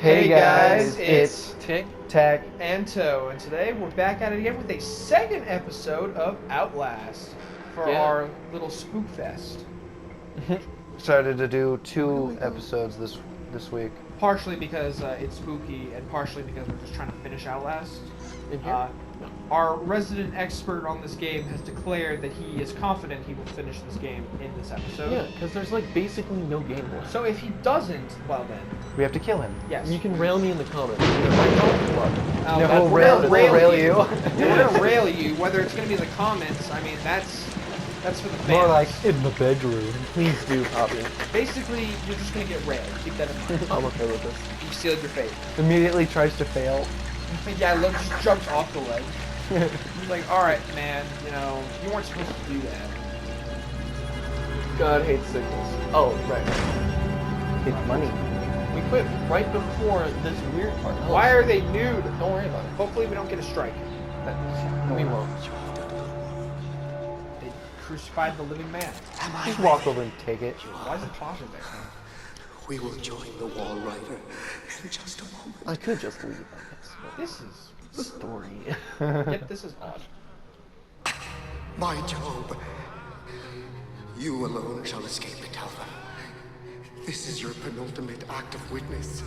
Hey guys, it's Tic Tac. and Toe, and today we're back at it again with a second episode of Outlast for our little spook fest. Started to do 2 episodes this week. Partially because it's spooky, and partially because we're just trying to finish Outlast. In here? Our resident expert on this game has declared that he is confident he will finish this game in this episode. Yeah, because there's like basically no game left. So if he doesn't, well then, We have to kill him. yes. You can rail me in the comments. We're No, we'll we'll rail you. We're gonna rail you, whether it's gonna be in the comments. I mean, that's for the fans. More like in the bedroom. Please do, Poppy. Basically, you're just gonna get railed. Keep that in mind. I'm okay with this. You sealed your fate. Immediately tries to fail. Yeah, look, just jumps off the ledge. He's like, alright, man, you know, you weren't supposed to do that. God hates sickness. Oh, right. It's money. We quit right before this weird part. Oh, Why are they nude? Don't worry about it. Hopefully we don't get a strike. We won't. They crucified the living man. Just walk over and take it. Why is it pausing there? We will join the Wall Rider in just a moment. I could just leave, I guess. This is... Story. Yet this is odd. My Job, you alone shall escape the Talva. This is your penultimate act of witness.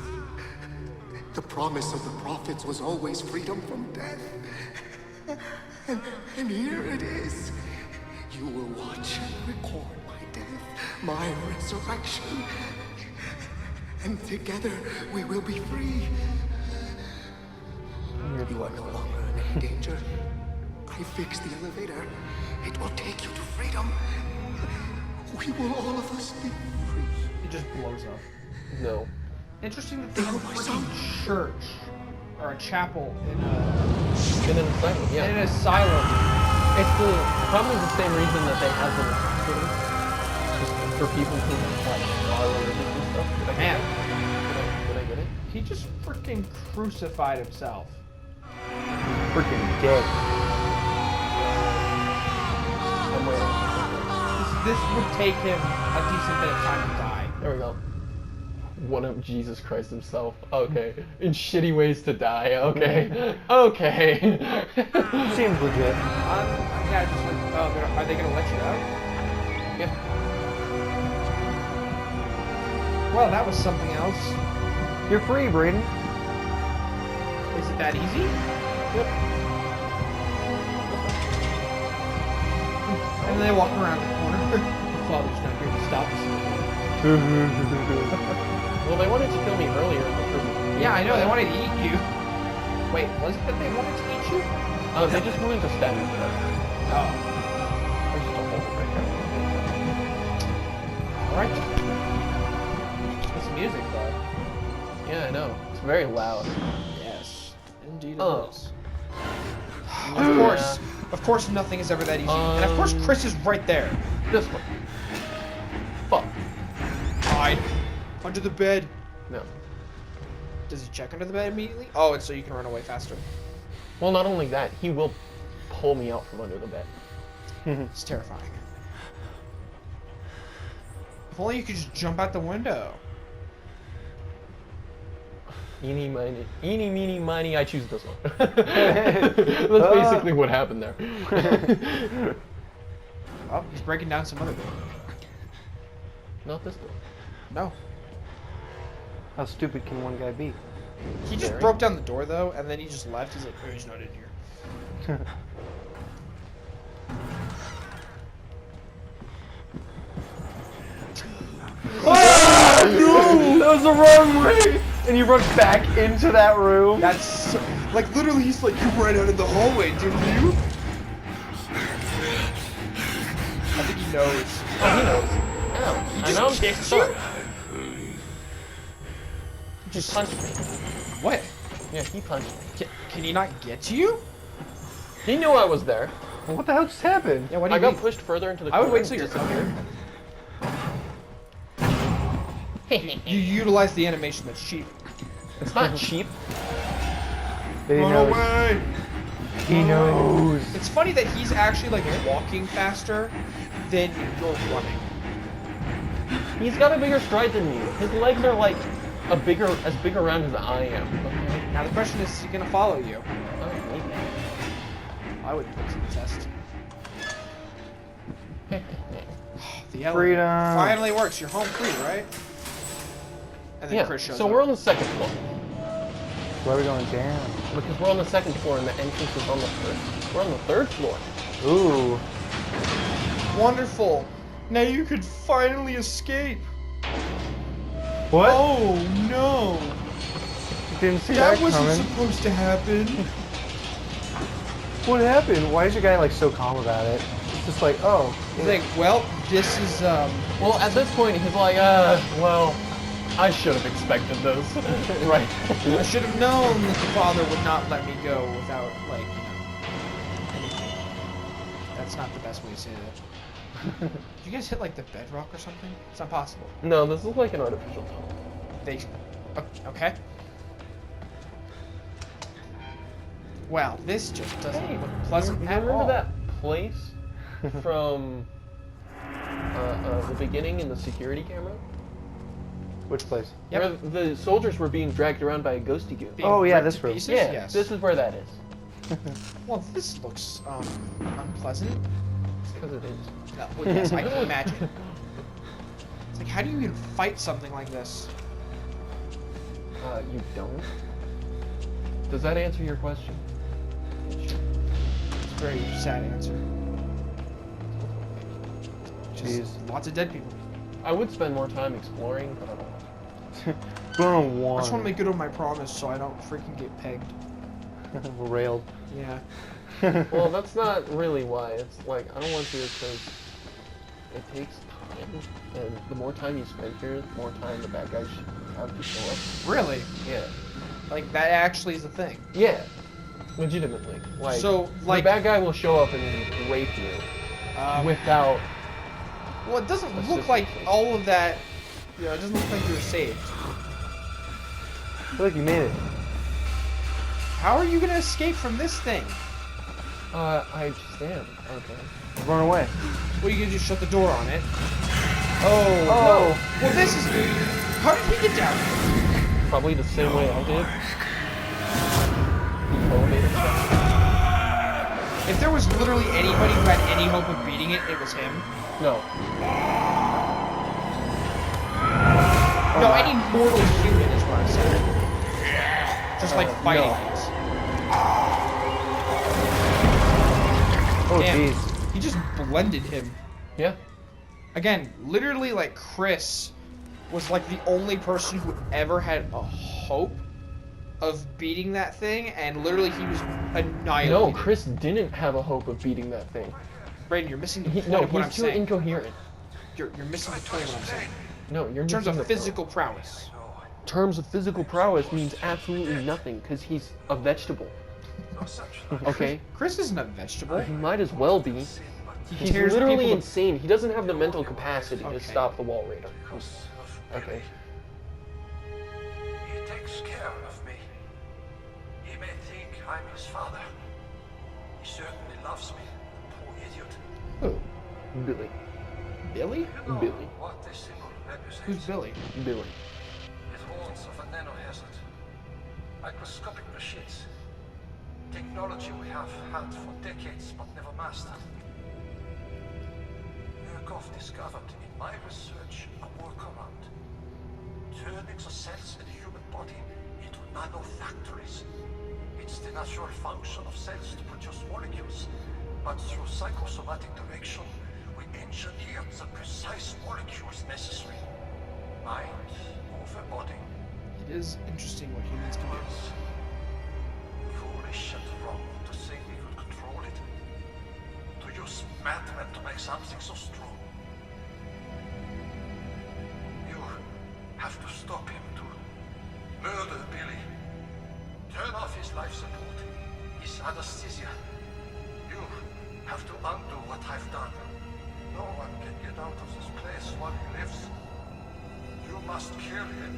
The promise of the prophets was always freedom from death. And here it is. You will watch and record my death, my resurrection. And together we will be free. You are no longer in any danger. I fixed the elevator. It will take you to freedom. We will all of us be free. It just blows up. No. Interesting that they have a freaking church. Or a chapel in In an asylum, yeah. in an asylum. It's probably the same reason that they have them in hospitals. Just for people who like are religious and stuff. Man. Did I get it? He just freaking crucified himself. Freaking dead. This would take him a decent bit of time to die. There we go. One of Jesus Christ himself. Okay. In shitty ways to die. Okay. Okay. Seems legit. Yeah, just like, are they gonna let you out? Yeah. Well, that was something else. You're free, Braden. Is it that easy? Yep. And then they walk around the corner. The father's not here to stop us. Well, they wanted to kill me earlier in the prison. Yeah, I know, they wanted to eat you. Wait, was it that they wanted to eat you? They just wanted to stab me to death. Oh. There's just a hole right Alright. This music, though. there. Yeah, I know. It's very loud. Yes. Indeed it Oh. is. Of course nothing is ever that easy. And of course Chris is right there. This one. Fuck. Hide. Under the bed. No. Does he check under the bed immediately? Oh, it's so you can run away faster. Well, not only that, he will pull me out from under the bed. It's terrifying. If only you could just jump out the window. Eeny, meeny, miny, I choose this one. That's basically what happened there. Oh, he's breaking down some other door. Not this door. No. How stupid can one guy be? He just Very. broke down the door, though, and then he just left. He's like, oh, he's not in here. No! That was the wrong way! And you run back into that room. That's so, like, literally, he's like, you ran out in the hallway, didn't you? I think he knows. Oh, he knows. Ow. He I know. just kicked you? He just punched me. What? Yeah, he punched me. Can he not get to you? He knew I was there. What the hell just happened? Yeah, what do I you got mean? pushed further into the I would corner wait till and you're up here. disappeared. You utilize the animation that's cheap. It's not cheap. He knows. away! He knows. It's funny that he's actually, like, walking faster than you're running. He's got a bigger stride than me. His legs are like as big around as I am. Okay. Now the question is he gonna follow you? Oh, maybe. I wouldn't put it to the test. The elevator Freedom. finally works. You're home free, right? And then Yeah. Chris shows So up. we're on the second floor Where are we going down? because we're on the second floor and the entrance is on the first. We're on the third floor. Ooh. Wonderful. Now you could finally escape. What? Oh no! Didn't see That that wasn't coming. supposed to happen. What happened? Why is your guy like so calm about it? It's just like, oh. He's like, well, this is Well, at this point, he's like, well, I should have expected this. Right. I should have known that the father would not let me go without, like, you know, anything. That's not the best way to say that. Did you guys hit, like, the bedrock or something? It's not possible. No, this is like an artificial tunnel. They... Okay. Wow, this just doesn't look pleasant You at remember all. that place from the beginning in the security camera? Which place? Yep. Where the soldiers were being dragged around by a ghosty goo. Being Oh, yeah, ripped this to room. pieces? Yeah, Yes. this is where that is. Well, this looks, unpleasant. Because it is. No, well, yes, I can imagine. It's like, how do you even fight something like this? You don't? Does that answer your question? It's a very sad answer. Just Jeez. lots of dead people. I would spend more time exploring, but I don't want to. Going on I one. just want to make good on my promise so I don't freaking get pegged. Railed. Yeah. Well, that's not really why. It's like, I don't want to because it takes time. And the more time you spend here, the more time the bad guys should have to show up. Really? Yeah. Like, that actually is a thing. Yeah. Legitimately. Like, So, like- the bad guy will show up and rape you without... Well, it doesn't That's look just like the case. all of that... You know, it doesn't look like you were saved. Look, you made it. How are you going to escape from this thing? I just am. Okay. Run away. Well, you can just shut the door on it. Oh, Oh. no. Well, this is... How did we get down here? Probably the same way I did. The elevator stuff. If there was literally anybody who had any hope of beating it, it was him. No. No, any mortal human is what I'm saying. Just like fighting no. it. Oh, Damn. jeez. He just blended him. Yeah. Again, literally, like, Chris was like the only person who ever had a hope of beating that thing, and literally he was annihilated. No, Chris didn't have a hope of beating that thing. Brayden, you're missing the point No, of what I'm he's too saying. incoherent. You're missing the point of what I'm saying. No, you're In terms missing of the physical prowess. point. Terms of physical prowess means absolutely nothing because he's a vegetable. Okay? Chris isn't a vegetable. He might as well be. He's tears literally people to- insane. He doesn't have the mental capacity Okay. to stop the wall raider. Okay. He takes care of me. He may think I'm his father. He certainly loves me, poor idiot. Who? Billy. Billy? You know Billy. what this symbol represents? Who's Billy? Billy. It warns of a nanohazard. Microscopic machines. Technology we have had for decades but never mastered. Murkoff discovered in my research a workaround. Turning the cells in the human body into nanofactories. It's the natural function of cells to produce molecules, but through psychosomatic direction, we engineered the precise molecules necessary. Mind over body. It is interesting what humans can do. Foolish and wrong to think we could control it. To use madmen to make something so strong. You have to stop him to murder Billy. Turn off his life support, his anesthesia. You have to undo what I've done. No one can get out of this place while he lives. You must kill him.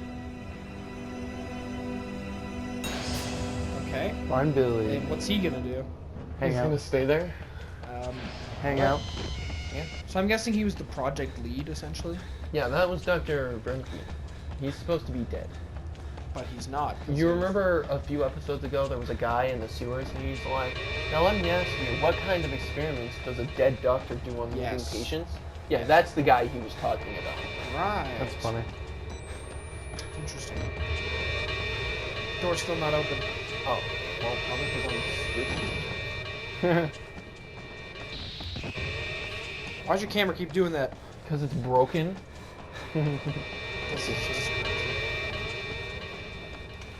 Okay. Find Billy. And what's he gonna do? Hang He's out. gonna stay there? Hang out. Yeah. So I'm guessing he was the project lead, essentially. Yeah, that was Dr. Bernke. He's supposed to be dead. but he's not. 'cause You he's- remember a few episodes ago there was a guy in the sewers and he's like, now let me ask you, what kind of experiments does a dead doctor do on living Yes. patients? Yeah, that's the guy he was talking about. Right. That's funny. Interesting. Door's still not open. Oh, well, probably because I'm stupid. Why'd your camera keep doing that? Because it's broken. This is just crazy.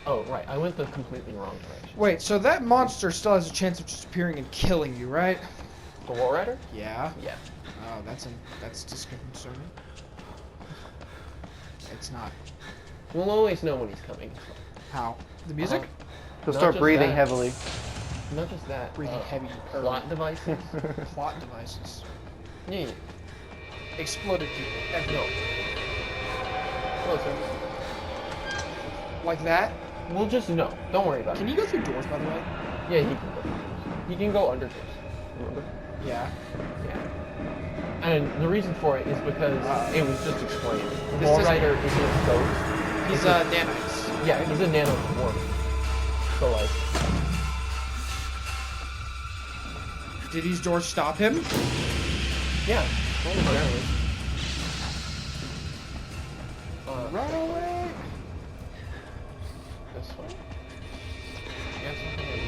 Oh, right, I went the completely wrong direction. Wait, so that monster still has a chance of just appearing and killing you, right? The Wall Rider? Yeah. Yeah. Oh, that's disconcerting. It's not. We'll always know when he's coming. How? The music? He'll Not start just breathing that. heavily. Not just that. Breathing heavy. Plot devices. Plot devices. Yeah. Exploded people. No. Everywhere. Closer. Like that? We'll just know. Don't worry about Can it. you go through doors, by the way? Yeah, he can go. He can go under doors. Remember? Yeah. Yeah. And the reason for it is because it was just explained. The This Wall doesn't- Rider isn't a ghost. He's nanites. Yeah, he's a nanoform. So like, Did these doors stop him? yeah. Well, apparently. Run away! This way? Yeah, something like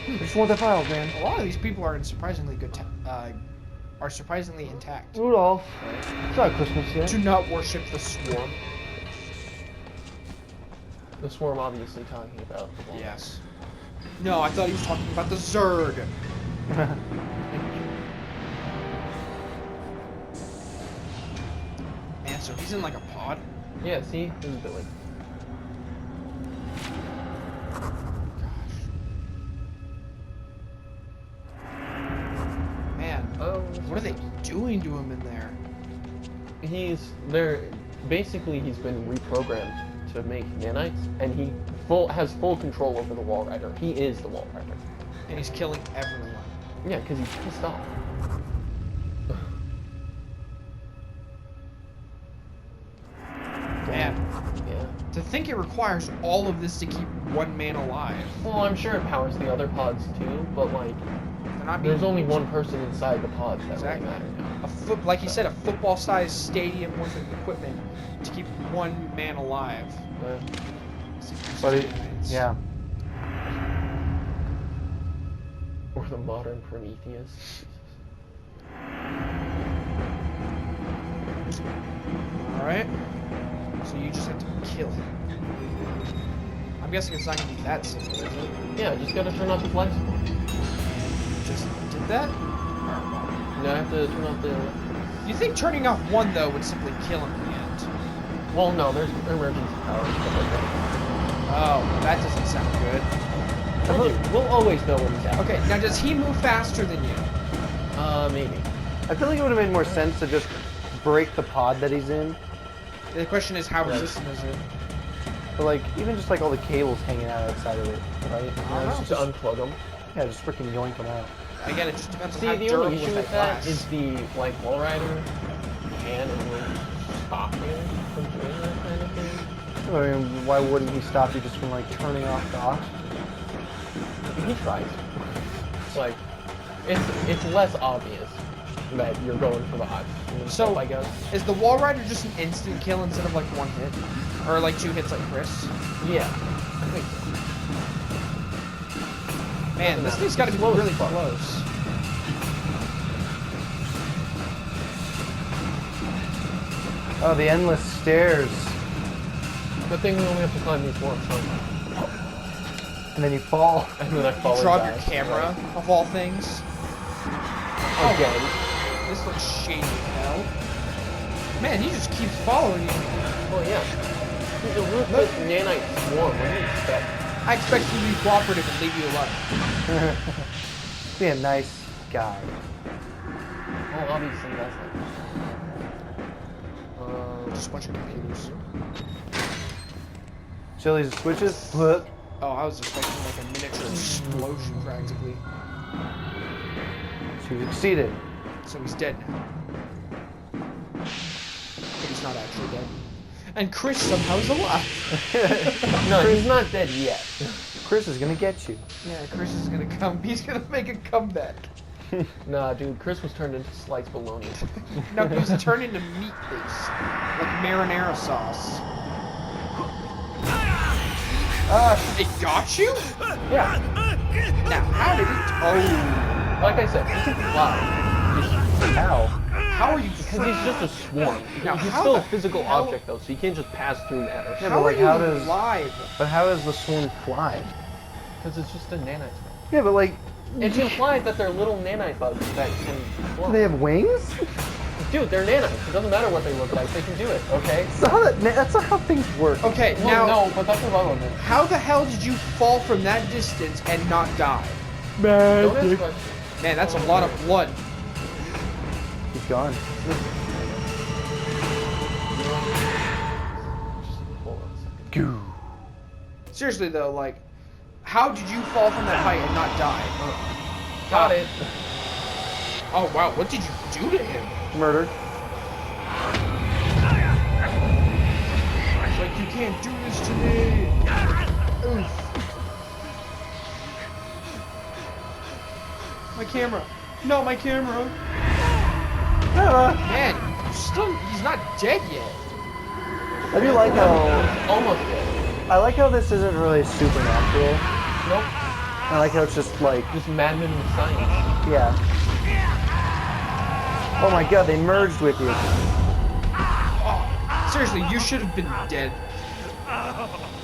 I just want the files, man. A lot of these people are in surprisingly good, are surprisingly intact. Rudolph. It's not Christmas yet. Do not worship the swarm. the Swarm obviously talking about the Wall. Yes. No, I thought he was talking about the Zerg. Man, so he's in like a pod. Yeah, see? This is Billy. Man, Oh, what are they doing to him in there? Basically he's been reprogrammed to make nanites, and he has full control over the Wall Rider. He is the Wall Rider. And he's killing everyone. Yeah, because he's pissed off. Man, Yeah. to think it requires all of this to keep one man alive. Well, I'm sure it powers the other pods too, but like, They're not being there's only used. one person inside the pods that Exactly. really matter now. Like you said, a football-sized stadium worth of equipment to keep one man alive. But it, yeah. Or the modern Prometheus. All right. So you just have to kill him. I'm guessing it's not gonna be that simple, is it? Yeah, just gotta turn off the flight support. Just did that? You have to turn off the. You think turning off one though would simply kill him in the end? Well, no, there's emergency power and stuff like that. Oh, that doesn't sound good. We'll always know when he's out. Okay, now does he move faster than you? Maybe. I feel like it would have made more sense to just break the pod that he's in. The question is, how Right. resistant is it? But like, even just like all the cables hanging out outside of it, right? You know, know. it's Just unplug them. yeah, just freaking yoink them out. Again, it just depends See, on how the durable only issue is with that that glass. is the, like, Wall Rider can and will stop you from doing that kind of thing. I mean, why wouldn't he stop you just from like turning off the oxygen? He tries. Like, it's less obvious that you're going for the oxygen and So- stuff, I guess. Is the Wall Rider just an instant kill instead of like one hit? Or like 2 hits like Chris? Yeah. I think so. Man, this thing's gotta be Close, really fuck. close. Oh, the endless stairs. Good thing we only have to climb these once, huh? And then you fall. And then I fall You and drop die. your camera, of all things. Again. This looks shady as hell. Man, he just keeps following you. Well, yeah. He's a ruthless nanite swarm. What do you expect? I expect you to be cooperative and leave you alone. Be a nice guy. Well, obviously that's like. Just a bunch of computers. Chili's switches. Look. Oh, I was expecting like a miniature explosion practically. So you succeeded. So he's dead now. But he's not actually dead. And Chris somehow is alive. No, he's not dead yet. Chris is gonna get you. Yeah, Chris is gonna come. He's gonna make a comeback. Nah, dude, Chris was turned into sliced bologna. No, he was turned into meat paste. Like marinara sauce. It got you? Yeah, Now, how did it... Oh. like I said, he can fly. How? How are you... Because he's just a swarm. Now, He's how still the a physical hell- object, though, so you can't just pass through matter. Yeah, How but are like, you how does? alive? But how does the swarm fly? Because it's just a nanite swarm. Yeah, but like, It's implied that they're little nanite bugs that can do fly. they have wings? Dude, they're nanites. It doesn't matter what they look like. They can do it, okay? That's not how things work. Okay, Well, now... no, but that's irrelevant. How the hell did you fall from that distance and not die? Don't ask questions. Man, that's a lot of blood. He's gone. Hold on a second. Goo. Seriously though, like, how did you fall from that height and not die? Got it. Oh wow, what did you do to him? Murdered. It's like, you can't do this to me. Oof. My camera. No, my camera. Man, he's not dead yet. I do like how Almost dead. I like how this isn't really supernatural. Nope. I like how it's just like, Just madmen with science. yeah. Oh my god, they merged with you. Oh, seriously, you should have been dead.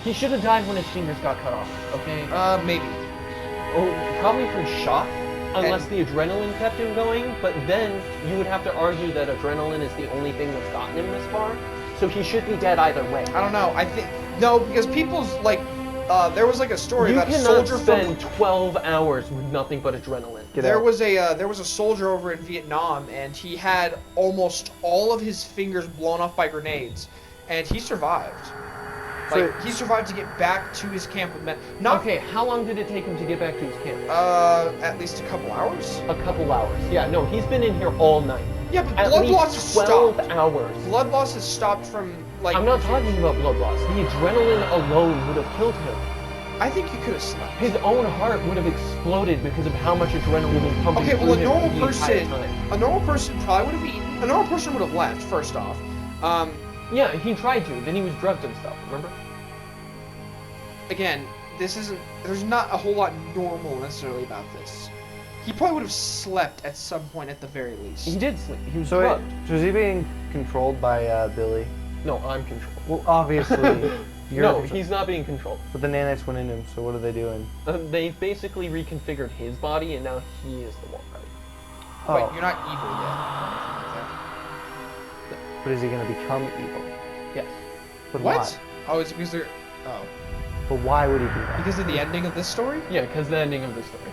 He should have died when his fingers got cut off, okay? Maybe. Oh, probably from shock, unless the adrenaline kept him going, but then you would have to argue that adrenaline is the only thing that's gotten him this far, so he should be dead either way. I don't know. I think no, because people's like, there was like a story You about a cannot soldier spend from. 12 hours with nothing but adrenaline. Get There out. was a soldier over in Vietnam, and he had almost all of his fingers blown off by grenades, and he survived. Like So- he survived to get back to his camp with men. Not Okay, how long did it take him to get back to his camp? at least a couple hours. A couple hours. Yeah, no, he's been in here all night. Yeah, but At blood least loss has 12 stopped. hours. Blood loss has stopped from like. I'm not talking about blood loss. The adrenaline alone would have killed him. I think you could have slept. His own heart would have exploded because of how much adrenaline was pumping Okay, through well, a him normal the entire person, time. a normal person probably would have eaten. A normal person would have left. First off, Yeah, he tried to. Then he was drugged and stuff. Remember? again, this isn't. There's not a whole lot normal necessarily about this. He probably would have slept at some point at the very least. He did sleep. He was So, drugged. so is he being controlled by Billy? No, I'm controlled. Well, obviously. You're No, control- he's not being controlled. But the nanites went in him, so what are they doing? They basically reconfigured his body, and now he is the one. Oh, Wait, you're not evil yet. but is he gonna become evil? Yes. But What? why? Oh, it's because they're. Oh, But why would he do that? because of the ending of this story? Yeah, because the ending of the story.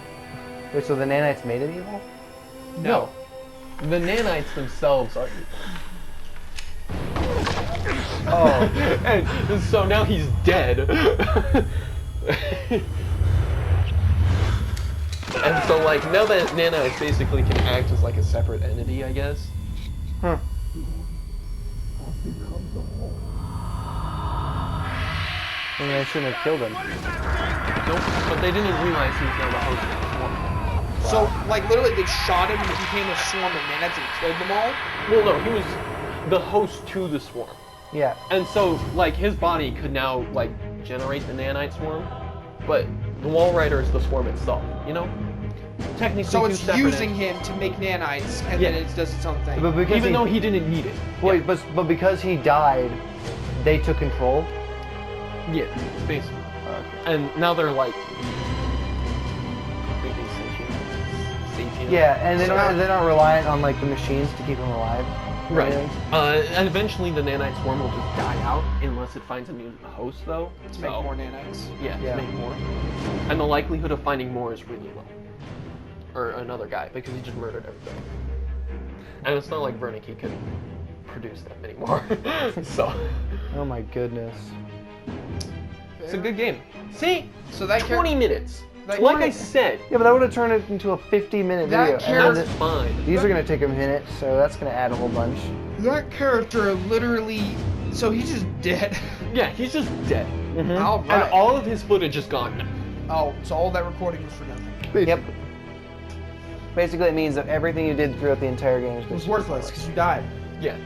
Wait, so the nanites made him evil? No. The nanites themselves are evil. Oh. And so now he's dead. And so, like, now that nanites basically can act as like a separate entity, I guess. Huh. I mean, I shouldn't have killed him. Nope. But they didn't realize he was now the host of the swarm. So, like, literally, they shot him and he became a swarm of nanites and killed them all. Well, no, he was the host to the swarm. Yeah. And so, like, his body could now, like, generate the nanite swarm, but the wall rider is the swarm itself, you know? Technically, So two it's separate using entities. him to make nanites, and Yeah. then it does its own thing. But because Even though he didn't need it. Wait, but because he died, they took control? Yeah, basically. Okay. And now they're, like, completely sentient. Yeah, and So now- they're not reliant on like the machines to keep him alive. or Right. anything? And eventually the nanite swarm will just die out unless it finds a new host, though. to make more nanites. Yeah, Yeah. to make more. And the likelihood of finding more is really low. Or another guy, because he just murdered everybody. And it's not like Wernicke could produce that many more. So, Oh my goodness. it's a good game. See? So that 20 minutes. Like I said, Yeah, but that would have turned it into a 50-minute That video. that's fine. These are gonna take a minute, so that's gonna add a whole bunch. That character literally. So he's just dead. Yeah, he's just dead. All And right. all of his footage is gone now. Oh, so all that recording was for nothing. Yep. Basically, it means that everything you did throughout the entire game is It was just worthless because you died. Yeah.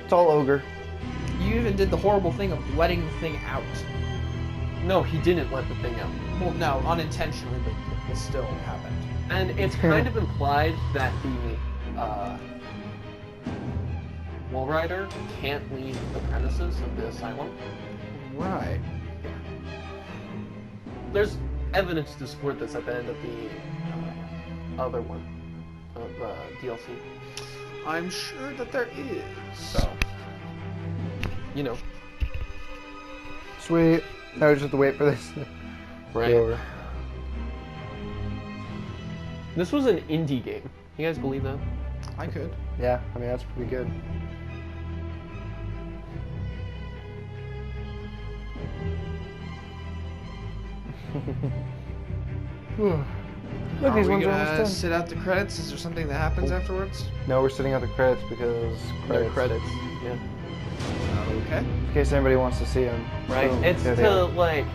It's all ogre. You even did the horrible thing of letting the thing out. No, he didn't let the thing out. Well, no, unintentionally, but it still happened. And it's kind of implied that the Wall Rider can't leave the premises of the asylum. Right. There's evidence to support this at the end of the other one of DLC. I'm sure that there is. So, you know, Sweet. Now we just have to wait for this to right? be over. This was an indie game. You guys believe that? I could. Yeah, I mean, that's pretty good. Look, Are these we ones are gonna almost done. sit out the credits? Is there something that happens afterwards? No, we're sitting out the credits because No credits. Yeah. Okay. in case anybody wants to see them. Right. Boom. It's There they to are. like,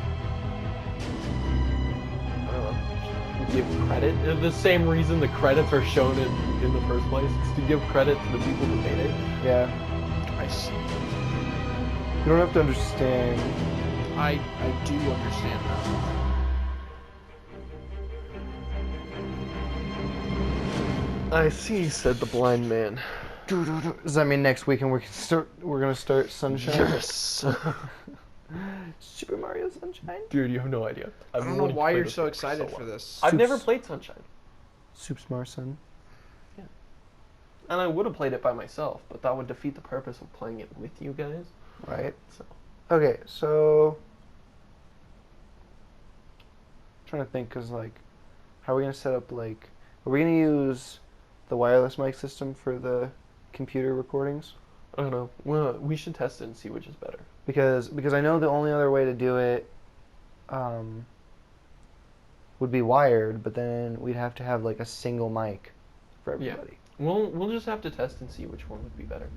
I don't know, give credit. The same reason the credits are shown in the first place. It's to give credit to the people who made it. Yeah. I see. You don't have to understand. I do understand that. I see," said the blind man. Does that mean next weekend we're gonna start Sunshine? Yes. Super Mario Sunshine? Dude, you have no idea. I don't know why you're so excited for this. I've never played Sunshine. Super Smart Sun. And I would have played it by myself, but that would defeat the purpose of playing it with you guys. Right. So, Okay, so trying to think, cause like, how are we gonna set up like? Are we gonna use the wireless mic system for the computer recordings? I don't know. Well, we should test it and see which is better. Because I know the only other way to do it would be wired, but then we'd have to have like a single mic for everybody. We'll just have to test and see which one would be better.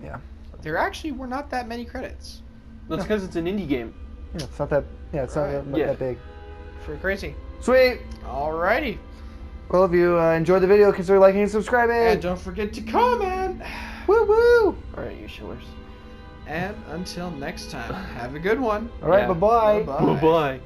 Yeah. There actually were not that many credits. That's because it's an indie game. Yeah, it's not that. Yeah, it's Right. not Yeah. that big. Pretty crazy. Sweet. Alrighty. Well, if you enjoyed the video, consider liking and subscribing. And don't forget to comment. Woo woo. All right, you shillers. And until next time, have a good one. All right. Yeah. Bye bye. Bye-bye. Bye-bye.